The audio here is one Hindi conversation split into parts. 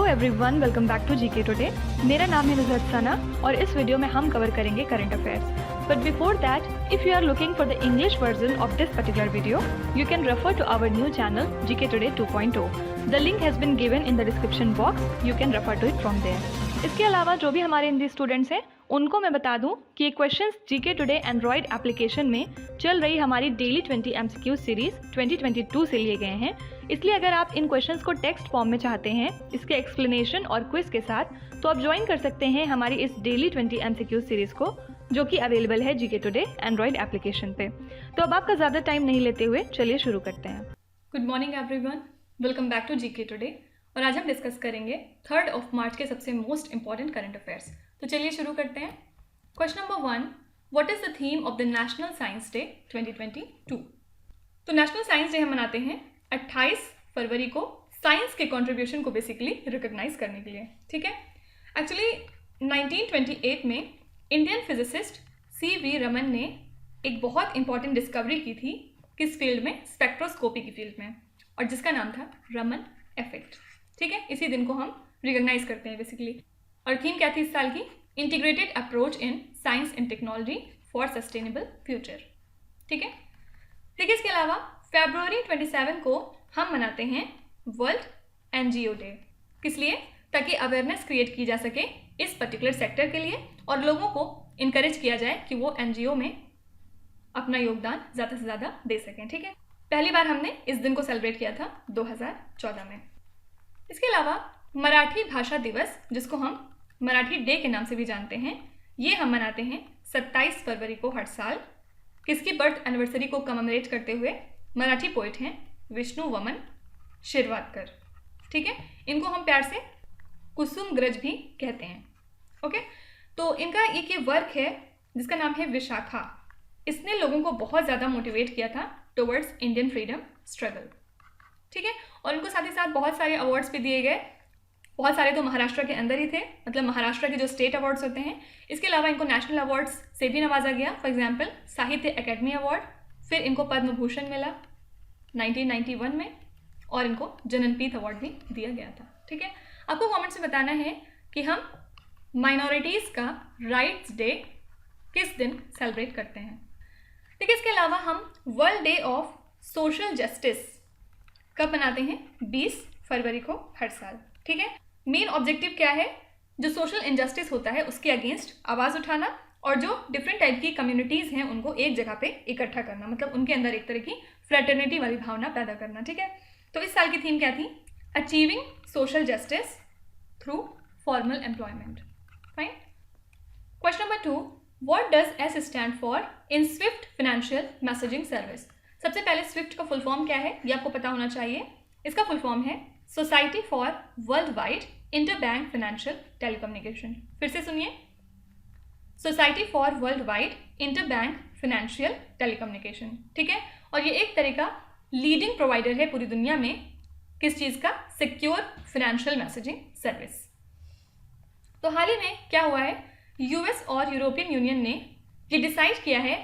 Everyone, welcome back to GK today. मेरा नाम है नुज़हत सना और इस वीडियो में हम कवर करेंगे current affairs. But before that, if you are looking for the English version of this particular video, you can refer to our new channel GK today 2.0। The link has been given in the description box, you can refer to it from there. इसके अलावा जो भी हमारे हिंदी स्टूडेंट्स हैं उनको मैं बता दूं कि ये questions GK today Android application में चल रही हमारी डेली 20 MCQ सीरीज 2022 से लिए गए हैं। इसलिए अगर आप इन क्वेश्चंस को टेक्स्ट फॉर्म में चाहते हैं इसके एक्सप्लेनेशन और क्विज के साथ, तो आप ज्वाइन कर सकते हैं हमारी इस डेली 20 MCQ सीरीज को, जो कि अवेलेबल है जीके टुडे एंड्रॉयड एप्लीकेशन पे। तो अब आपका ज़्यादा टाइम नहीं लेते हुए चलिए शुरू करते हैं। Good morning everyone, welcome back to GK today. और आज हम डिस्कस करेंगे 3 मार्च के सबसे मोस्ट इंपॉर्टेंट करंट अफेयर्स। तो चलिए शुरू करते हैं। Question number 1, what is the theme of the national science day 2022? तो नेशनल साइंस डे हम मनाते हैं 28 फरवरी को साइंस के कंट्रीब्यूशन को बेसिकली रिकॉग्नाइज करने के लिए। ठीक है, एक्चुअली 1928 में इंडियन फिजिसिस्ट CV रमन ने एक बहुत इंपॉर्टेंट डिस्कवरी की थी। किस फील्ड में? स्पेक्ट्रोस्कोपी की फील्ड में, और जिसका नाम था रमन इफेक्ट। ठीक है, इसी दिन को हम रिकॉग्नाइज करते हैं बेसिकली। और थीम क्या थी इस साल की? Integrated approach in science and technology for sustainable future. ठीक है, ठीक है। इसके अलावा फरवरी 27 को हम मनाते हैं वर्ल्ड NGO डे। किस लिए? ताकि अवेयरनेस क्रिएट की जा सके इस पर्टिकुलर सेक्टर के लिए और लोगों को इनकरेज किया जाए कि वो NGO में अपना योगदान ज़्यादा से ज़्यादा दे सकें। ठीक है, पहली बार हमने इस दिन को सेलिब्रेट किया था 2014 में। इसके अलावा मराठी भाषा दिवस, जिसको हम मराठी डे के नाम से भी जानते हैं, ये हम मनाते हैं 27 फरवरी को हर साल। किसकी बर्थ एनिवर्सरी को कमेमोरेट करते हुए? मराठी पोइट हैं विष्णु वमन शिरवाडकर। ठीक है, इनको हम प्यार से कुसुमग्रज भी कहते हैं। ओके, तो इनका एक ये वर्क है जिसका नाम है विशाखा। इसने लोगों को बहुत ज़्यादा मोटिवेट किया था टुवर्ड्स इंडियन फ्रीडम स्ट्रगल। ठीक है, और इनको साथ ही साथ बहुत सारे अवार्ड्स भी दिए गए। बहुत सारे तो महाराष्ट्र के अंदर ही थे, मतलब महाराष्ट्र के जो स्टेट अवार्ड्स होते हैं। इसके अलावा इनको नेशनल अवार्ड्स से भी नवाजा गया। फॉर एग्जांपल साहित्य अकेडमी अवार्ड, फिर इनको पद्म भूषण मिला 1991 में, और इनको जननपीठ अवार्ड भी दिया गया था। ठीक है, आपको कमेंट्स में बताना है कि हम माइनॉरिटीज़ का राइट्स डे किस दिन सेलिब्रेट करते हैं। ठीक है, इसके अलावा हम world day of social justice कब मनाते हैं? 20 फरवरी को हर साल। ठीक है, मेन ऑब्जेक्टिव क्या है? जो सोशल इनजस्टिस होता है उसके अगेंस्ट आवाज़ उठाना और जो डिफरेंट टाइप की कम्युनिटीज़ हैं उनको एक जगह पे इकट्ठा करना, मतलब उनके अंदर एक तरह की फ्रेटर्निटी वाली भावना पैदा करना। ठीक है, तो इस साल की थीम क्या थी? Achieving social justice through formal employment. Fine. Question number 2, what does S stand for in Swift financial messaging service? सबसे पहले स्विफ्ट का फुल फॉर्म क्या है ये आपको पता होना चाहिए। इसका फुल फॉर्म है society for world wide interbank financial telecommunication. फिर से सुनिए, society for world wide interbank financial telecommunication. ठीक है, और ये एक तरह का लीडिंग प्रोवाइडर है पूरी दुनिया में। किस चीज़ का? Secure financial messaging service. तो हाल ही में क्या हुआ है, US और यूरोपियन यूनियन ने ये डिसाइड किया है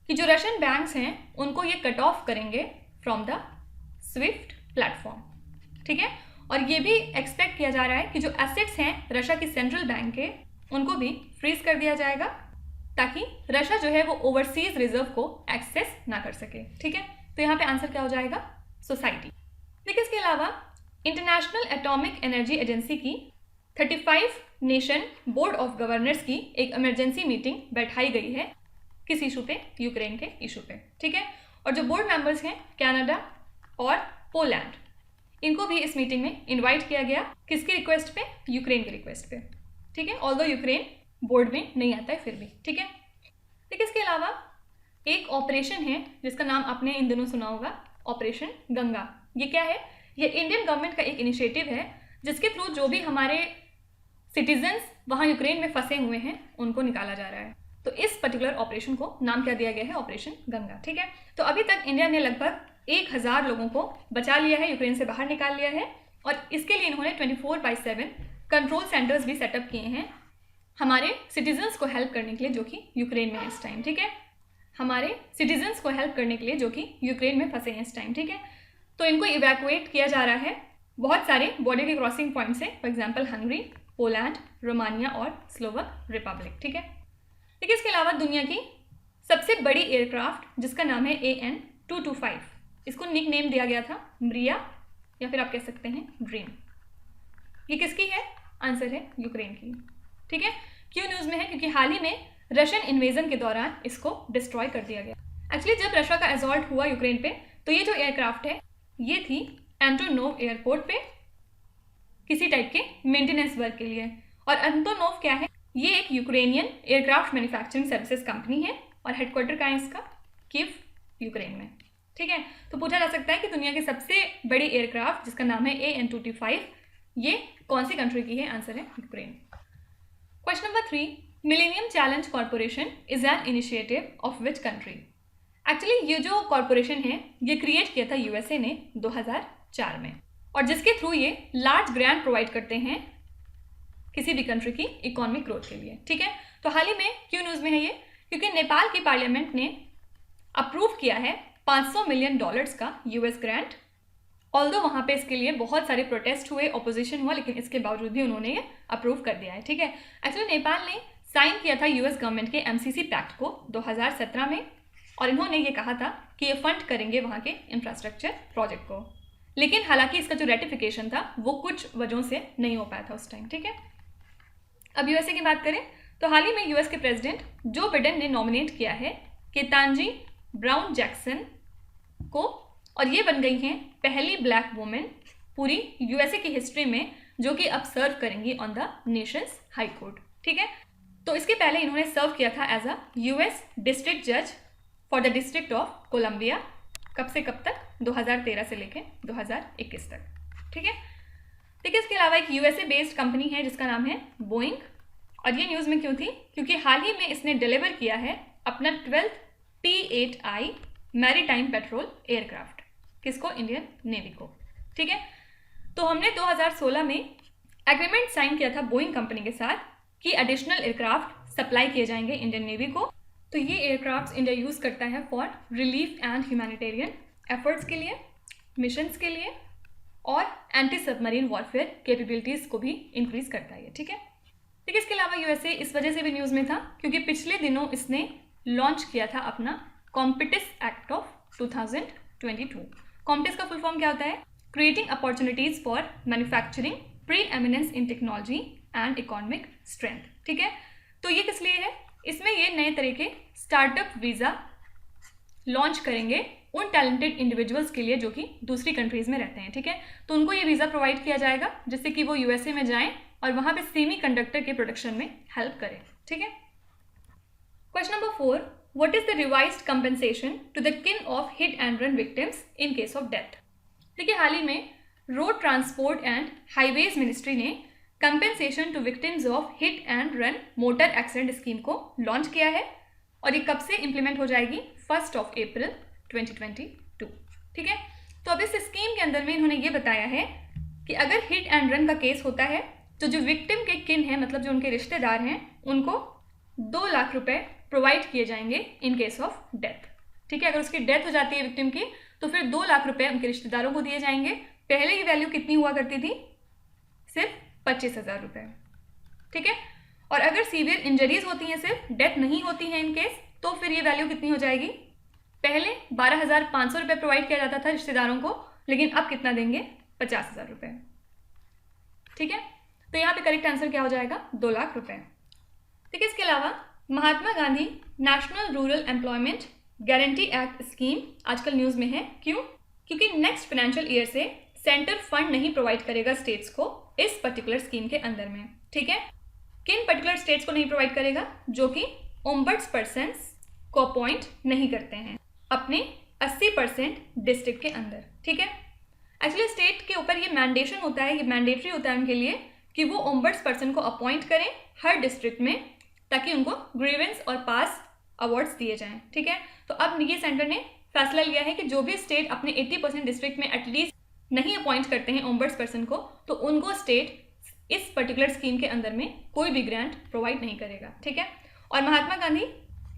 कि जो रशियन बैंक्स हैं उनको ये कट ऑफ करेंगे फ्रॉम द स्विफ्ट प्लेटफॉर्म। ठीक है, और ये भी एक्सपेक्ट किया जा रहा है कि जो एसेट्स हैं रशिया की सेंट्रल बैंक के, उनको भी फ्रीज कर दिया जाएगा ताकि रशिया जो है वो ओवरसीज रिजर्व को एक्सेस ना कर सके। ठीक है, तो यहाँ पे आंसर क्या हो जाएगा? सोसाइटी। देखिए, इसके अलावा इंटरनेशनल एटॉमिक एनर्जी एजेंसी की 35 नेशन बोर्ड ऑफ गवर्नर्स की एक इमरजेंसी मीटिंग बैठाई गई है। किस इशू पे? यूक्रेन के इशू पे। ठीक है, और जो बोर्ड मेंबर्स हैं कनाडा और पोलैंड, इनको भी इस मीटिंग में इनवाइट किया गया। किसकी रिक्वेस्ट पे? यूक्रेन की रिक्वेस्ट पे। ठीक है, ऑल्दो यूक्रेन बोर्ड में नहीं आता है फिर भी। ठीक है, लेकिन इसके अलावा एक ऑपरेशन है जिसका नाम आपने इन दिनों सुना होगा, ऑपरेशन गंगा। ये क्या है? ये इंडियन गवर्नमेंट का एक इनिशिएटिव है जिसके थ्रू जो भी हमारे सिटीजन्स वहाँ यूक्रेन में फंसे हुए हैं उनको निकाला जा रहा है। तो इस पर्टिकुलर ऑपरेशन को नाम क्या दिया गया है? ऑपरेशन गंगा। ठीक है, तो अभी तक इंडिया ने लगभग 1000 लोगों को बचा लिया है, यूक्रेन से बाहर निकाल लिया है, और इसके लिए इन्होंने 24/7 कंट्रोल सेंटर्स भी सेटअप किए हैं हमारे सिटीजन्स को हेल्प करने के लिए जो कि यूक्रेन में है इस टाइम। ठीक है, हमारे सिटीजन्स को हेल्प करने के लिए जो कि यूक्रेन में फंसे हैं इस टाइम। ठीक है, तो इनको इवैक्यूएट किया जा रहा है बहुत सारे बॉर्डर के क्रॉसिंग पॉइंट्स हैं, for example Hungary, Poland, Romania और स्लोवाक रिपब्लिक। ठीक है, देखिए इसके अलावा दुनिया की सबसे बड़ी एयरक्राफ्ट जिसका नाम है AN-225, इसको निक नेम दिया गया था मरिया या फिर आप कह सकते हैं ड्रीम। ये किसकी है? आंसर है यूक्रेन की। ठीक है, क्यों न्यूज़ में है? क्योंकि हाल ही में रशियन इन्वेजन के दौरान इसको डिस्ट्रॉय कर दिया गया। एक्चुअली जब रशिया का असॉल्ट हुआ यूक्रेन पे, तो ये जो एयरक्राफ्ट है ये थी एंटोनोव एयरपोर्ट पे किसी टाइप के मेंटेनेंस वर्क के लिए। और एंटोनोव क्या है? ये एक Ukrainian aircraft manufacturing services company है और हेडक्वार्टर का है इसका कीव, यूक्रेन में। ठीक है, तो पूछा जा सकता है कि दुनिया की सबसे बड़ी एयरक्राफ्ट जिसका नाम है AN-225 ये कौन सी कंट्री की है? आंसर है Ukraine. Question number 3, millennium challenge corporation is an initiative of which country? Actually ये जो कॉर्पोरेशन है ये क्रिएट किया था USA ने 2004 में, और जिसके थ्रू ये लार्ज ग्रांट प्रोवाइड करते हैं किसी भी कंट्री की इकोनॉमिक ग्रोथ के लिए। ठीक है, तो हाल ही में क्यों न्यूज़ में है ये? क्योंकि नेपाल की पार्लियामेंट ने अप्रूव किया है $500 मिलियन का US ग्रांट। ऑल्दो वहाँ पे इसके लिए बहुत सारे प्रोटेस्ट हुए, ऑपोजिशन हुआ, लेकिन इसके बावजूद भी उन्होंने ये अप्रूव कर दिया है। ठीक है, एक्चुअली नेपाल ने साइन किया था US गवर्नमेंट के MCC पैक्ट को 2017 में, और इन्होंने ये कहा था कि ये फंड करेंगे वहाँ के इंफ्रास्ट्रक्चर प्रोजेक्ट को। लेकिन हालांकि इसका जो रेटिफिकेशन था वो कुछ वजहों से नहीं हो पाया था उस टाइम। ठीक है, अब USA की बात करें तो हाल ही में US के प्रेसिडेंट जो बिडेन ने नॉमिनेट किया है केतांजी ब्राउन जैक्सन को, और ये बन गई हैं पहली ब्लैक वुमेन पूरी USA की हिस्ट्री में जो कि अब सर्व करेंगी on the nation's high court. ठीक है, तो इसके पहले इन्होंने सर्व किया था एज अ US डिस्ट्रिक्ट जज for the district of Columbia. कब से कब तक? 2013 से लेकर 2021 तक। ठीक है, देखिए इसके अलावा एक USA बेस्ड कंपनी है जिसका नाम है बोइंग, और ये न्यूज़ में क्यों थी? क्योंकि हाल ही में इसने डिलीवर किया है अपना 12th P-8I maritime petrol aircraft. किसको? इंडियन नेवी को। ठीक है, तो हमने 2016 में एग्रीमेंट साइन किया था बोइंग कंपनी के साथ कि एडिशनल एयरक्राफ्ट सप्लाई किए जाएंगे इंडियन नेवी को। तो ये एयरक्राफ्ट इंडिया यूज़ करता है for relief and humanitarian efforts के लिए, मिशंस के लिए, और एंटी सबमरीन वॉरफेयर कैपेबिलिटीज़ को भी इंक्रीज करता है। ठीक है, देखिए इसके अलावा USA इस वजह से भी न्यूज़ में था क्योंकि पिछले दिनों इसने लॉन्च किया था अपना कॉम्पिटिस एक्ट ऑफ 2022। कॉम्पिटिस का फुल फॉर्म क्या होता है? Creating opportunities for manufacturing, pre eminence in technology and economic strength. ठीक है, तो ये किस लिए है? इसमें ये नए तरह के स्टार्टअप वीज़ा लॉन्च करेंगे उन टैलेंटेड इंडिविजुअल्स के लिए जो कि दूसरी कंट्रीज़ में रहते हैं। ठीक है, तो उनको ये वीज़ा प्रोवाइड किया जाएगा जिससे कि वो USA में जाएं और वहाँ पे सेमी कंडक्टर के प्रोडक्शन में हेल्प करें। ठीक है, question number 4, what is the revised compensation to the kin of hit and run victims in case of death? देखिए हाल ही में road transport and highways ministry ने compensation to victims of hit and run motor accident scheme को लॉन्च किया है, और ये कब से इंप्लीमेंट हो जाएगी? 1 अप्रैल 2022। ठीक है, तो अब इस स्कीम के अंदर में इन्होंने ये बताया है कि अगर हिट एंड रन का केस होता है तो जो विक्टिम के किन हैं, मतलब जो उनके रिश्तेदार हैं, उनको 2 लाख रुपए प्रोवाइड किए जाएंगे इन केस ऑफ डेथ। ठीक है, अगर उसकी डेथ हो जाती है विक्टिम की तो फिर 2 लाख रुपए उनके रिश्तेदारों को दिए जाएंगे। पहले की वैल्यू कितनी हुआ करती थी? सिर्फ 25,000 रुपये। ठीक है, और अगर सीवियर इंजरीज होती हैं, सिर्फ डेथ नहीं होती है इन केस, तो फिर ये वैल्यू कितनी हो जाएगी? पहले 12,500 रुपये प्रोवाइड किया जाता था रिश्तेदारों को, लेकिन अब कितना देंगे? 50,000 रुपये। ठीक है, तो यहाँ पे करेक्ट आंसर क्या हो जाएगा? 2 लाख रुपए। ठीक है, इसके अलावा Mahatma Gandhi national rural employment guarantee act scheme आजकल न्यूज़ में है। क्यों? क्योंकि नेक्स्ट फाइनेंशियल ईयर से सेंटर फंड नहीं प्रोवाइड करेगा स्टेट्स को इस पर्टिकुलर स्कीम के अंदर में। ठीक है, किन पर्टिकुलर स्टेट्स को नहीं प्रोवाइड करेगा? जो कि ओम्बड्सपर्सन्स को अपॉइंट नहीं करते हैं अपने 80% डिस्ट्रिक्ट के अंदर। ठीक है, एक्चुअली स्टेट के ऊपर ये मैंडेशन होता है, ये मैंडेटरी होता है उनके लिए कि वो ओम्बड्सपर्सन को अपॉइंट करें हर डिस्ट्रिक्ट में, ताकि उनको ग्रीवेंस और पास अवार्ड्स दिए जाएं। ठीक है, तो अब ये सेंटर ने फैसला लिया है कि जो भी स्टेट अपने 80% डिस्ट्रिक्ट में एटलीस्ट नहीं अपॉइंट करते हैं ओम्बड्सपर्सन को, तो उनको स्टेट इस पर्टिकुलर स्कीम के अंदर में कोई भी ग्रांट प्रोवाइड नहीं करेगा। ठीक है, और Mahatma Gandhi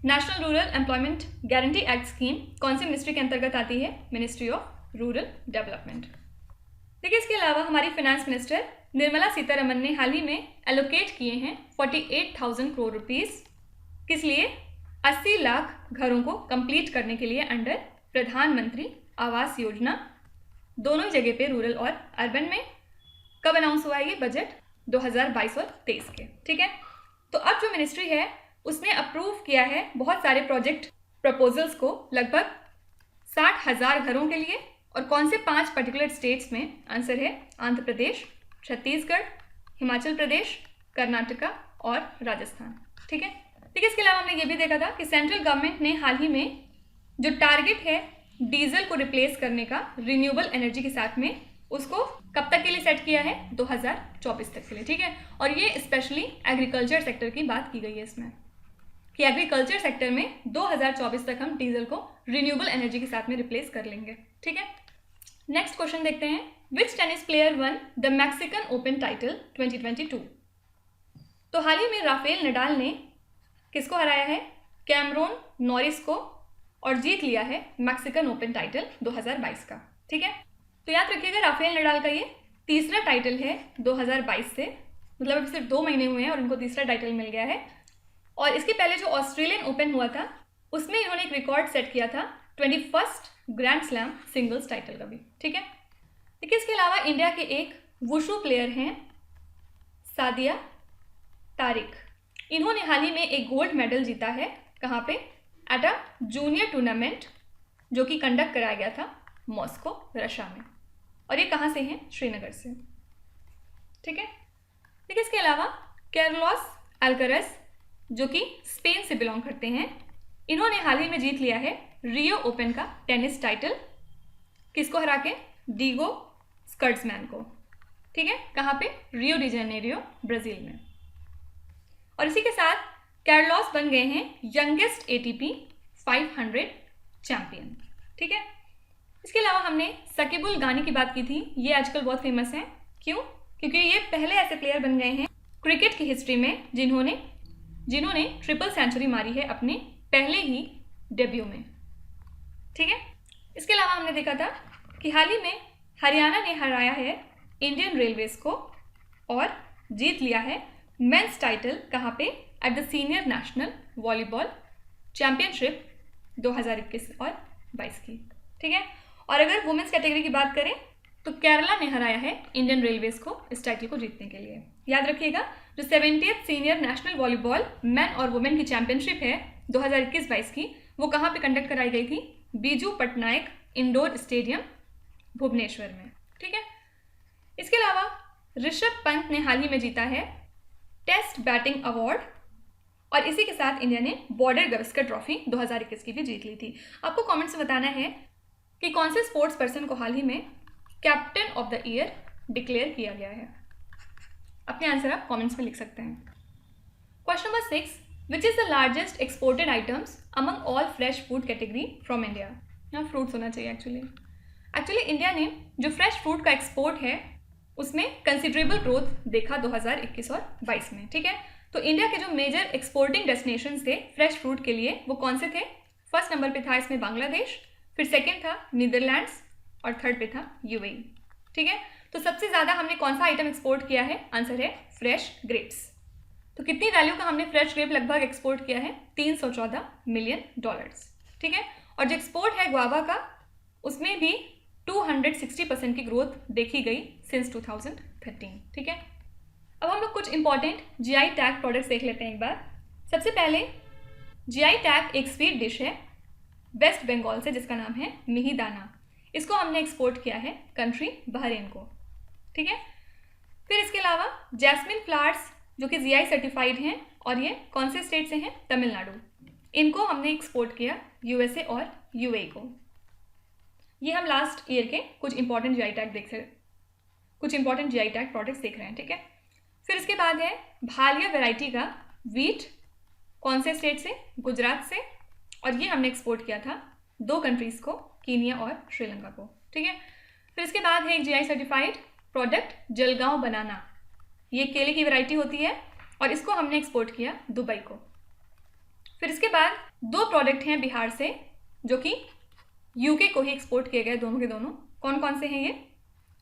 national rural employment guarantee act scheme कौन सी मिनिस्ट्री के अंतर्गत आती है? Ministry of rural development. देखिए, इसके अलावा हमारी फाइनेंस मिनिस्टर निर्मला सीतारमन ने हाल ही में एलोकेट किए हैं 48,000 करोड़ रुपीस। किस लिए? 80 लाख घरों को कंप्लीट करने के लिए अंडर प्रधानमंत्री आवास योजना, दोनों जगह पे, रूरल और अर्बन में। कब अनाउंस हुआ है ये बजट? 2022 और 23 के। ठीक है, तो अब जो मिनिस्ट्री है उसने अप्रूव किया है बहुत सारे प्रोजेक्ट प्रपोजल्स को, लगभग 60,000 घरों के लिए। और कौन से 5 पर्टिकुलर स्टेट्स में? आंसर है आंध्र प्रदेश, छत्तीसगढ़, हिमाचल प्रदेश, कर्नाटका और राजस्थान। ठीक है, देखिए, इसके अलावा हमने ये भी देखा था कि सेंट्रल गवर्नमेंट ने हाल ही में जो टारगेट है डीजल को रिप्लेस करने का रिन्यूएबल एनर्जी के साथ में, उसको कब तक के लिए सेट किया है? 2024 तक के लिए। ठीक है, और ये स्पेशली एग्रीकल्चर सेक्टर की बात की गई है इसमें, कि एग्रीकल्चर सेक्टर में 2024 तक हम डीजल को रिन्यूएबल एनर्जी के साथ में रिप्लेस कर लेंगे। ठीक है, नेक्स्ट क्वेश्चन देखते हैं। Which tennis player won the Mexican Open title 2022? तो हाल ही में राफेल नडाल ने किसको हराया है? कैमरोन नॉरिस को, और जीत लिया है मैक्सिकन ओपन टाइटल 2022 का। ठीक है, तो याद रखिएगा राफेल नडाल का ये तीसरा टाइटल है 2022 से, मतलब अभी सिर्फ 2 महीने हुए हैं और इनको तीसरा टाइटल मिल गया है। और इसके पहले जो ऑस्ट्रेलियन ओपन हुआ था उसमें इन्होंने एक रिकॉर्ड सेट किया था 21st grand slam singles title का भी। ठीक है, देखिए, इसके अलावा इंडिया के एक वुशु प्लेयर हैं सादिया तारिक। इन्होंने हाल ही में एक गोल्ड मेडल जीता है। कहाँ पे? एट अ जूनियर टूर्नामेंट जो कि कंडक्ट कराया गया था मॉस्को, रशिया में। और ये कहाँ से हैं? श्रीनगर से। ठीक है, देखिए, इसके अलावा कार्लोस अल्काराज जो कि स्पेन से बिलोंग करते हैं, इन्होंने हाल ही में जीत लिया है रियो ओपन का टेनिस टाइटल। किसको हरा के? डीगो स्कर्ट्समैन को। ठीक है, कहाँ पे? रियो डी जेनेरियो, ब्राजील में। और इसी के साथ कार्लोस बन गए हैं यंगेस्ट एटीपी 500 चैंपियन। ठीक है, इसके अलावा हमने सकीबुल गानी की बात की थी। ये आजकल बहुत फेमस हैं। क्यों? क्योंकि ये पहले ऐसे प्लेयर बन गए हैं क्रिकेट की हिस्ट्री में जिन्होंने ट्रिपल सेंचुरी मारी है अपने पहले ही डेब्यू में। ठीक है, इसके अलावा हमने देखा था कि हाल ही में हरियाणा ने हराया है इंडियन रेलवेज को और जीत लिया है मेंस टाइटल। कहाँ पे? At the senior national volleyball championship 2021 और 22 की। ठीक है, और अगर वुमेन्स कैटेगरी की बात करें तो केरला ने हराया है इंडियन रेलवेज को इस टाइटल को जीतने के लिए। याद रखिएगा, जो 70th senior national volleyball man और वुमेन की चैंपियनशिप है 2021-22 की, वो कहाँ पे कंडक्ट कराई गई थी? बीजू पटनायक इंडोर स्टेडियम, भुवनेश्वर में। ठीक है, इसके अलावा ऋषभ पंत ने हाल ही में जीता है टेस्ट बैटिंग अवार्ड, और इसी के साथ इंडिया ने बॉर्डर गावस्कर ट्रॉफी 2021 की भी जीत ली थी। आपको कमेंट से बताना है कि कौन से स्पोर्ट्स पर्सन को हाल ही में captain of the year declare किया गया है। अपने आंसर आप कमेंट्स में लिख सकते हैं। Question number 6, which is the largest exported items among all fresh food category from India? यहाँ फ्रूट्स होना चाहिए एक्चुअली इंडिया ने जो फ्रेश फ्रूट का एक्सपोर्ट है उसमें कंसिडरेबल ग्रोथ देखा 2021 और 22 में। ठीक है, तो इंडिया के जो मेजर एक्सपोर्टिंग डेस्टिनेशंस थे फ्रेश फ्रूट के लिए वो कौन से थे? फर्स्ट नंबर पे था इसमें बांग्लादेश, फिर सेकेंड था नीदरलैंड्स और थर्ड पे था यूएई। ठीक है, तो सबसे ज़्यादा हमने कौन सा आइटम एक्सपोर्ट किया है? आंसर है फ्रेश ग्रेप्स। तो कितनी वैल्यू का हमने फ्रेश ग्रेप लगभग एक्सपोर्ट किया है? $314 मिलियन। ठीक है, और जो एक्सपोर्ट है गुआवा का उसमें भी 260% की ग्रोथ देखी गई सिंस 2013। ठीक है, अब हम लोग कुछ इंपॉर्टेंट जीआई टैग प्रोडक्ट्स देख लेते हैं एक बार। सबसे पहले जीआई टैग एक स्वीट डिश है वेस्ट बंगाल से जिसका नाम है मिहिदाना। इसको हमने एक्सपोर्ट किया है कंट्री बहरीन को। ठीक है, फिर इसके अलावा जैस्मिन फ्लावर्स जो कि जीआई सर्टिफाइड हैं और ये कौन से स्टेट से हैं? तमिलनाडु। इनको हमने एक्सपोर्ट किया यूएसए और यूएई को। ये हम लास्ट ईयर के कुछ इंपॉर्टेंट जीआई टैग प्रोडक्ट्स देख रहे हैं। ठीक है, फिर इसके बाद है भालिया वैरायटी का वीट, कौन से स्टेट से? गुजरात से, और ये हमने एक्सपोर्ट किया था 2 कंट्रीज़ को, कीनिया और श्रीलंका को। ठीक है, फिर इसके बाद है एक जीआई सर्टिफाइड प्रोडक्ट जलगांव बनाना। ये केले की वैरायटी होती है और इसको हमने एक्सपोर्ट किया दुबई को। फिर इसके बाद 2 प्रोडक्ट हैं बिहार से जो कि यूके को ही एक्सपोर्ट किए गए, दोनों के दोनों। कौन कौन से हैं ये?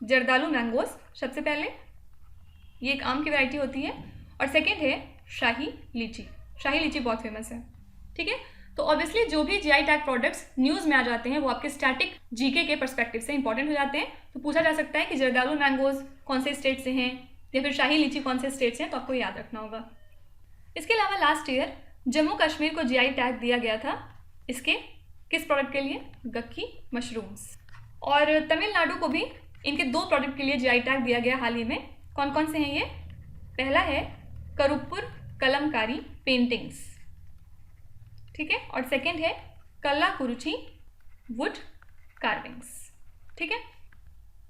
जर्दालू मैंगोस सबसे पहले, ये एक आम की वैरायटी होती है। और सेकेंड है शाही लीची। शाही लीची बहुत फेमस है, ठीक है। तो ऑब्वियसली जो भी जीआई टैग प्रोडक्ट्स न्यूज़ में आ जाते हैं वो आपके स्टैटिक जीके के पर्सपेक्टिव से इंपॉर्टेंट हो जाते हैं। तो पूछा जा सकता है कि जर्दालू मैंगोज कौन से स्टेट से हैं या फिर शाही लीची कौन से स्टेट से हैं, तो आपको याद रखना होगा। इसके अलावा लास्ट ईयर जम्मू कश्मीर को जीआई टैग दिया गया था इसके किस प्रोडक्ट के लिए? गक्की मशरूम्स। और तमिलनाडु को भी इनके 2 प्रोडक्ट के लिए जीआई टैग दिया गया हाल ही में। कौन कौन से हैं ये? पहला है करुप्पुर कलमकारी पेंटिंग्स, ठीक है। और सेकंड है कल्लाकुरुची वुड कार्विंग्स, ठीक है।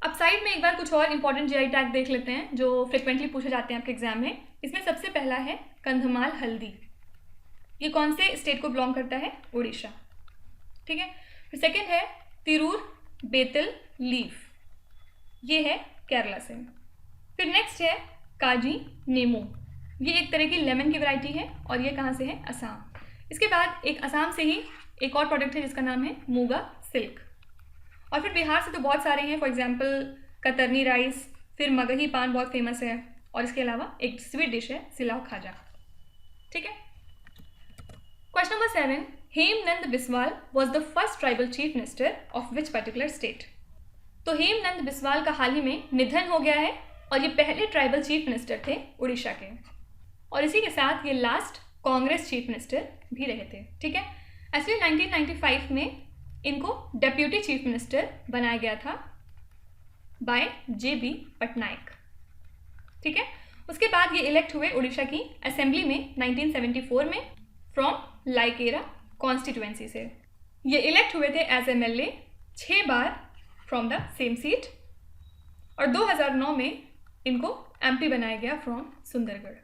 अब साइड में एक बार कुछ और इंपॉर्टेंट जीआई टैग देख लेते हैं जो फ्रिक्वेंटली पूछे जाते हैं आपके एग्जाम में। इसमें सबसे पहला है कंधमाल हल्दी। ये कौन से स्टेट को बिलोंग करता है? उड़ीसा, ठीक है। फिर सेकंड है तिरूर बेतल लीफ, ये है केरला से। फिर नेक्स्ट है काजी नेमो, ये एक तरह की लेमन की वैरायटी है और ये कहाँ से है? असम। इसके बाद एक असम से ही एक और प्रोडक्ट है जिसका नाम है मूगा सिल्क। और फिर बिहार से तो बहुत सारे हैं, फॉर एग्जांपल कतरनी राइस, फिर मगही पान बहुत फेमस है, और इसके अलावा एक स्वीट डिश है सिलाव खाजा, ठीक है। Question number 7, Hemanand Biswal was the first tribal chief minister of which particular state? तो हेमनंद बिस्वाल का हाल ही में निधन हो गया है और ये पहले ट्राइबल चीफ मिनिस्टर थे उड़ीसा के, और इसी के साथ ये लास्ट कांग्रेस चीफ मिनिस्टर भी रहे थे, ठीक है। एक्चुअली 1995 में इनको डेप्यूटी चीफ मिनिस्टर बनाया गया था बाय JB पटनायक, ठीक है। उसके बाद ये इलेक्ट हुए उड़ीसा की असेंबली में 1974 में फ्रॉम लाइकेरा कॉन्स्टिट्यूएंसी से। ये इलेक्ट हुए थे एज MLA 6 बार फ्रॉम द सेम सीट, और 2009 में इनको MP बनाया गया फ्रॉम सुंदरगढ़,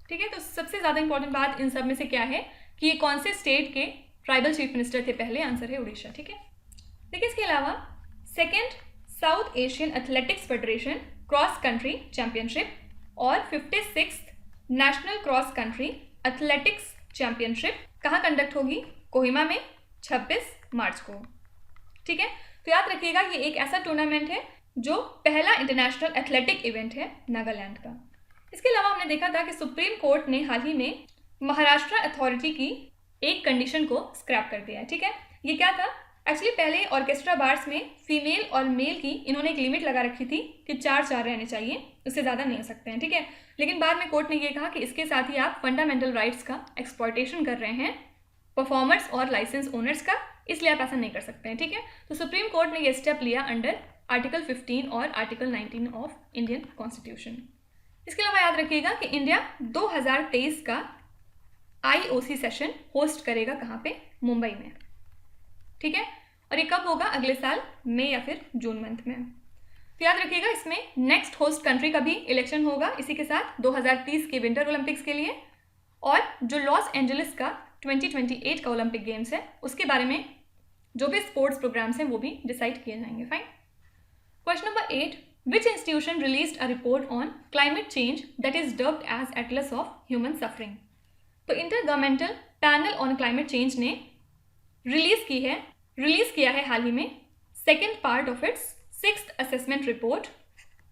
ठीक है। तो सबसे ज़्यादा इंपॉर्टेंट बात इन सब में से क्या है कि ये कौन से स्टेट के ट्राइबल चीफ मिनिस्टर थे? पहले आंसर है उड़ीसा, ठीक है। देखिए इसके अलावा second south Asian athletics federation cross country championship और 56th national cross country athletics championship कहाँ कंडक्ट होगी? कोहिमा में 26 मार्च को, ठीक है। तो याद रखिएगा ये एक ऐसा टूर्नामेंट है जो पहला इंटरनेशनल एथलेटिक इवेंट है नागालैंड का। इसके अलावा हमने देखा था कि सुप्रीम कोर्ट ने हाल ही में महाराष्ट्र अथॉरिटी की एक कंडीशन को स्क्रैप कर दिया है, ठीक है। ये क्या था? एक्चुअली पहले ऑर्केस्ट्रा बार्स में फीमेल और मेल की इन्होंने एक लिमिट लगा रखी थी कि 4 रहने चाहिए, उससे ज़्यादा नहीं हो सकते हैं, ठीक है। लेकिन बाद में कोर्ट ने ये कहा कि इसके साथ ही आप फंडामेंटल राइट्स का एक्सप्लॉयटेशन कर रहे हैं परफॉर्मर्स और लाइसेंस ओनर्स का, इसलिए आप ऐसा नहीं कर सकते हैं, ठीक है। तो सुप्रीम कोर्ट ने ये स्टेप लिया अंडर आर्टिकल 15 और आर्टिकल 19 ऑफ इंडियन कॉन्स्टिट्यूशन। इसके अलावा याद रखिएगा कि इंडिया 2023 का IOC सेशन होस्ट करेगा कहाँ पे? मुंबई में, ठीक है। और ये कब होगा? अगले साल मई या फिर जून मंथ में। तो याद रखिएगा इसमें नेक्स्ट होस्ट कंट्री का भी इलेक्शन होगा इसी के साथ 2030 के विंटर ओलंपिक्स के लिए, और जो लॉस एंजलिस का 2028 का ओलंपिक गेम्स है उसके बारे में जो भी स्पोर्ट्स प्रोग्राम्स हैं वो भी डिसाइड किए जाएंगे। Fine. Question number 8, which institution released a report on climate change that is dubbed as atlas of human suffering? तो intergovernmental panel on climate change ने रिलीज किया है हाल ही में second part of its 6th assessment report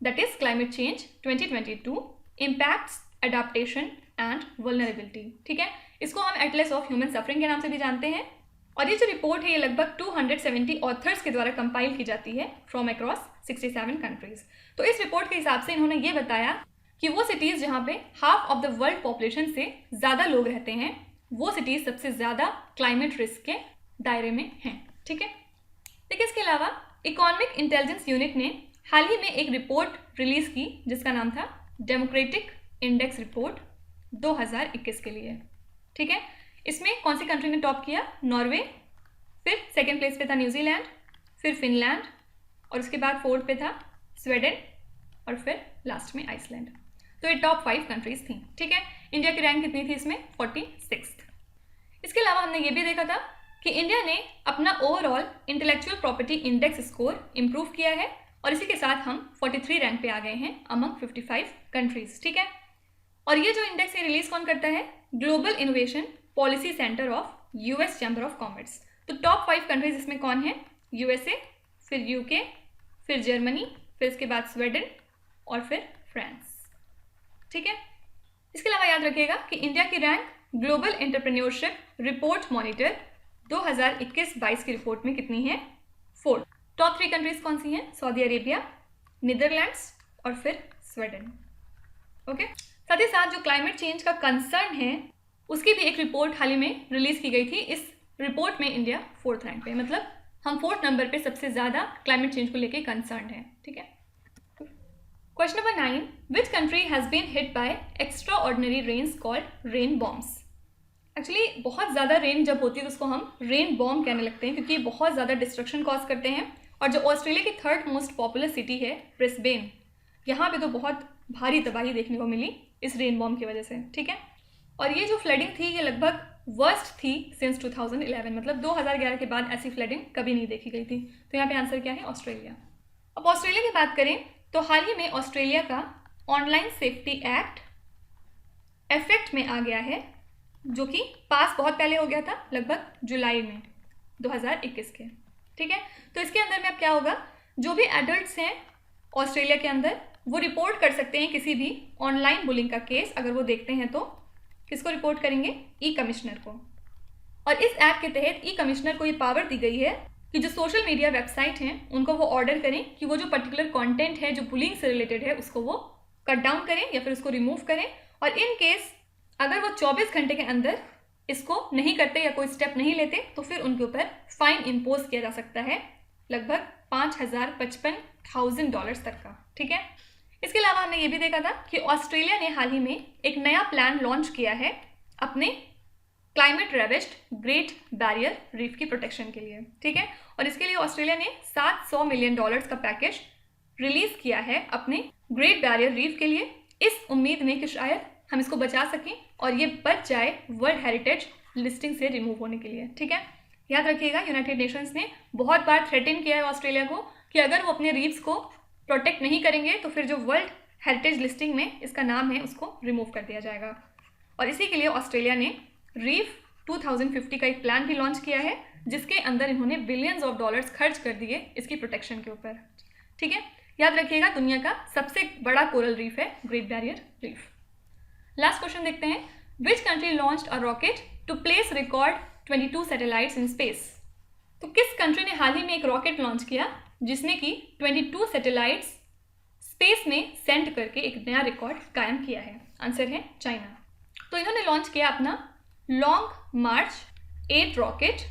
that is climate change 2022 impacts adaptation and vulnerability, ठीक है। इसको हम एटलस ऑफ ह्यूमन सफरिंग के नाम से भी जानते हैं। और ये जो रिपोर्ट है ये लगभग 270 ऑथर्स के द्वारा कंपाइल की जाती है फ्रॉम अक्रॉस 67 कंट्रीज। तो इस रिपोर्ट के हिसाब से इन्होंने ये बताया कि वो सिटीज़ जहाँ पे half of the world population से ज़्यादा लोग रहते हैं वो सिटीज़ सबसे ज़्यादा क्लाइमेट रिस्क के दायरे में हैं, ठीक है। देखिए इसके अलावा इकोनॉमिक इंटेलिजेंस यूनिट ने हाल ही में एक रिपोर्ट रिलीज़ की जिसका नाम था डेमोक्रेटिक इंडेक्स रिपोर्ट 2021 के लिए, ठीक है। इसमें कौन सी कंट्री ने टॉप किया? नॉर्वे, फिर सेकेंड प्लेस पे था न्यूजीलैंड, फिर फिनलैंड, और उसके बाद 4th पे था स्वीडन, और फिर लास्ट में आइसलैंड। तो ये टॉप 5 कंट्रीज थी, ठीक है। इंडिया की रैंक कितनी थी इसमें? 46th। इसके अलावा हमने ये भी देखा था कि इंडिया ने अपना overall intellectual property index score improve किया है, और इसी के साथ हम 43 रैंक पे आ गए हैं अमंग 55 कंट्रीज, ठीक है। और ये जो इंडेक्स है रिलीज कौन करता है? Global innovation policy centre of US chamber of commerce. तो टॉप 5 कंट्रीज इसमें कौन है? USA, फिर UK, फिर जर्मनी, फिर इसके बाद स्वीडन और फिर फ्रांस। ठीक है, इसके अलावा याद रखिएगा कि इंडिया की rank global entrepreneurship report monitor 2021-22 की रिपोर्ट में कितनी है? 4। टॉप 3 कंट्रीज कौन सी हैं? सऊदी अरेबिया, नीदरलैंड्स और फिर स्वीडन। ओके, साथ ही साथ जो क्लाइमेट चेंज का कंसर्न है उसकी भी एक रिपोर्ट हाल ही में रिलीज की गई थी। इस रिपोर्ट में इंडिया 4th रैंक पे, मतलब हम 4th नंबर पे सबसे ज़्यादा क्लाइमेट चेंज को लेके कंसर्न है। ठीक है, question number 9, which country has been hit by extra ordinary rains called rain bombs. Actually बहुत ज़्यादा रेन जब होती है तो उसको हम रेन बॉम्ब कहने लगते हैं, क्योंकि बहुत ज़्यादा डिस्ट्रक्शन कॉज करते हैं। और जो ऑस्ट्रेलिया की 3rd मोस्ट पॉपुलर सिटी है ब्रिस्बेन, यहाँ पे तो बहुत भारी तबाही देखने को मिली इस रेन बॉम्ब की वजह से। ठीक है, और ये जो फ्लडिंग थी ये लगभग वर्स्ट थी सिंस 2011, मतलब 2011 के बाद ऐसी फ्लडिंग कभी नहीं देखी गई थी। तो यहाँ पे आंसर क्या है? ऑस्ट्रेलिया। अब ऑस्ट्रेलिया की बात करें तो हाल ही में ऑस्ट्रेलिया का ऑनलाइन सेफ्टी एक्ट इफेक्ट में आ गया है, जो कि पास बहुत पहले हो गया था, लगभग जुलाई में 2021 के। ठीक है, तो इसके अंदर में अब क्या होगा, जो भी एडल्ट्स हैं ऑस्ट्रेलिया के अंदर वो रिपोर्ट कर सकते हैं किसी भी ऑनलाइन बुलिंग का केस। अगर वो देखते हैं तो किसको रिपोर्ट करेंगे? ई कमिश्नर को। और इस ऐप के तहत ई कमिश्नर को ये पावर दी गई है कि जो सोशल मीडिया वेबसाइट हैं उनको वो ऑर्डर करें कि वो जो पर्टिकुलर कंटेंट है जो बुलिंग से रिलेटेड है उसको वो कट डाउन करें या फिर उसको रिमूव करें। और इन केस अगर वो 24 घंटे के अंदर इसको नहीं करते या कोई स्टेप नहीं लेते तो फिर उनके ऊपर फाइन इम्पोज किया जा सकता है, लगभग $5,55,000 तक का। ठीक है, इसके अलावा हमने ये भी देखा था कि ऑस्ट्रेलिया ने हाल ही में एक नया प्लान लॉन्च किया है अपने क्लाइमेट रेविस्ड ग्रेट बैरियर रीफ की प्रोटेक्शन के लिए। ठीक है, और इसके लिए ऑस्ट्रेलिया ने $700 मिलियन का पैकेज रिलीज किया है अपने ग्रेट बैरियर रीफ के लिए, इस उम्मीद में कि शायद हम इसको बचा सकें और ये बच जाए वर्ल्ड हेरिटेज लिस्टिंग से रिमूव होने के लिए। ठीक है, याद रखिएगा यूनाइटेड नेशंस ने बहुत बार थ्रेटन किया है ऑस्ट्रेलिया को कि अगर वो अपने रीफ्स को प्रोटेक्ट नहीं करेंगे तो फिर जो वर्ल्ड हेरिटेज लिस्टिंग में इसका नाम है उसको रिमूव कर दिया जाएगा। और इसी के लिए ऑस्ट्रेलिया ने रीफ 2050 का एक प्लान भी लॉन्च किया है, जिसके अंदर इन्होंने बिलियंस ऑफ डॉलर्स खर्च कर दिए इसकी प्रोटेक्शन के ऊपर। ठीक है, याद रखिएगा दुनिया का सबसे बड़ा कोरल रीफ है great barrier reef. Last question देखते हैं, which country launched a rocket to place record 22 satellites in space. तो किस कंट्री ने हाल ही में एक रॉकेट लॉन्च किया जिसने कि 22 सैटेलाइट्स स्पेस में सेंड करके एक नया रिकॉर्ड कायम किया है? आंसर है चाइना। तो इन्होंने लॉन्च किया अपना लॉन्ग मार्च 8 रॉकेट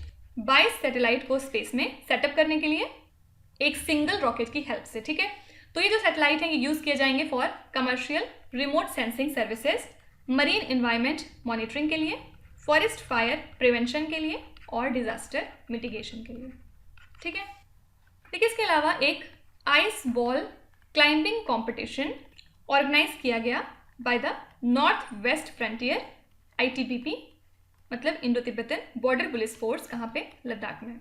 22 सैटेलाइट को स्पेस में सेटअप करने के लिए एक सिंगल रॉकेट की हेल्प से। ठीक है, तो ये जो सैटेलाइट हैं ये यूज़ किए जाएंगे for commercial remote sensing services, marine environment monitoring के लिए, फॉरेस्ट फायर प्रिवेंशन के लिए और डिजास्टर मिटिगेशन के लिए। ठीक है, देखिए इसके अलावा एक ice ball climbing competition organize किया गया by the north west frontier ITBP, मतलब Indo Tibetan border police force, कहाँ पे? लद्दाख में।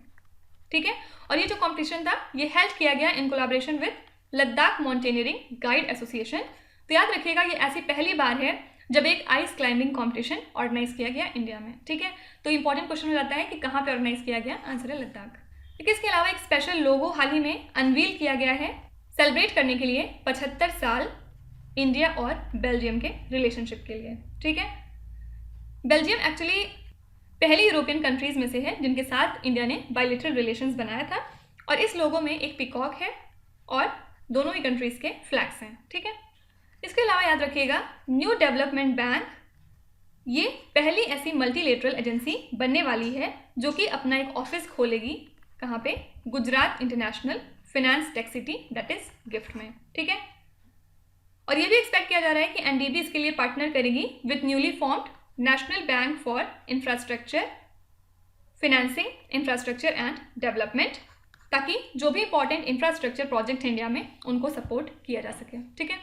ठीक है, और ये जो कंपटीशन था ये हेल्प किया गया in collaboration with Ladakh mountaineering guide association. तो याद रखिएगा ये ऐसी पहली बार है जब एक आइस क्लाइंबिंग कंपटीशन ऑर्गेनाइज किया गया इंडिया में। ठीक है, तो इंपॉर्टेंट क्वेश्चन हो जाता है कि कहाँ पे ऑर्गेनाइज किया गया? आंसर है लद्दाख। ठीक है, इसके अलावा एक स्पेशल लोगो हाल ही में अनवील किया गया है सेलिब्रेट करने के लिए 75 साल इंडिया और बेल्जियम के रिलेशनशिप के लिए। ठीक है, बेल्जियम एक्चुअली पहली यूरोपियन कंट्रीज में से है जिनके साथ इंडिया ने बायलैटरल रिलेशंस बनाया था, और इस लोगो में एक पिकॉक है और दोनों ही कंट्रीज के फ्लैग्स हैं। ठीक है, इसके अलावा याद रखिएगा न्यू डेवलपमेंट बैंक ये पहली ऐसी मल्टीलेटरल एजेंसी बनने वाली है जो कि अपना एक ऑफिस खोलेगी, कहाँ पे? Gujarat international finance tech city, that is gift में। ठीक है, और ये भी एक्सपेक्ट किया जा रहा है कि NDB इसके लिए पार्टनर करेगी with newly formed national bank for infrastructure financing infrastructure and development, ताकि जो भी इंपॉर्टेंट इंफ्रास्ट्रक्चर प्रोजेक्ट है इंडिया में उनको सपोर्ट किया जा सके। ठीक है,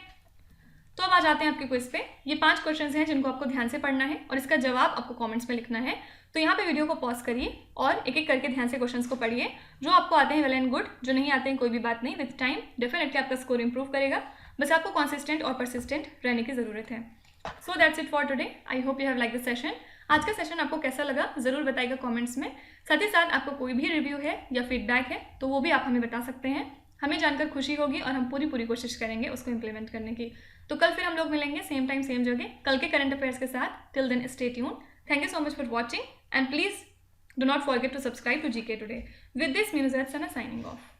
तो अब आ जाते हैं आपके क्विज पे। ये 5 क्वेश्चंस हैं जिनको आपको ध्यान से पढ़ना है और इसका जवाब आपको कमेंट्स में लिखना है। तो यहाँ पे वीडियो को पॉज करिए और एक एक करके ध्यान से क्वेश्चंस को पढ़िए। जो आपको आते हैं वेल एंड गुड, जो नहीं आते हैं कोई भी बात नहीं, विद टाइम डेफिनेटली आपका स्कोर इंप्रूव करेगा। बस आपको कंसिस्टेंट और परसिस्टेंट रहने की ज़रूरत है। So that's it for today. I hope you have like the session. आज का सेशन आपको कैसा लगा ज़रूर बताइएगा कमेंट्स में। साथ ही साथ आपको कोई भी रिव्यू है या फीडबैक है तो वो भी आप हमें बता सकते हैं। हमें जानकर खुशी होगी और हम पूरी कोशिश करेंगे उसको इम्प्लीमेंट करने की। तो कल फिर हम लोग मिलेंगे सेम टाइम सेम जगह कल के करंट अफेयर्स के साथ। Till then stay tune. Thank you so much for watching and please do not forget to subscribe to GK Today. With this, me Nuzhat Sana signing off.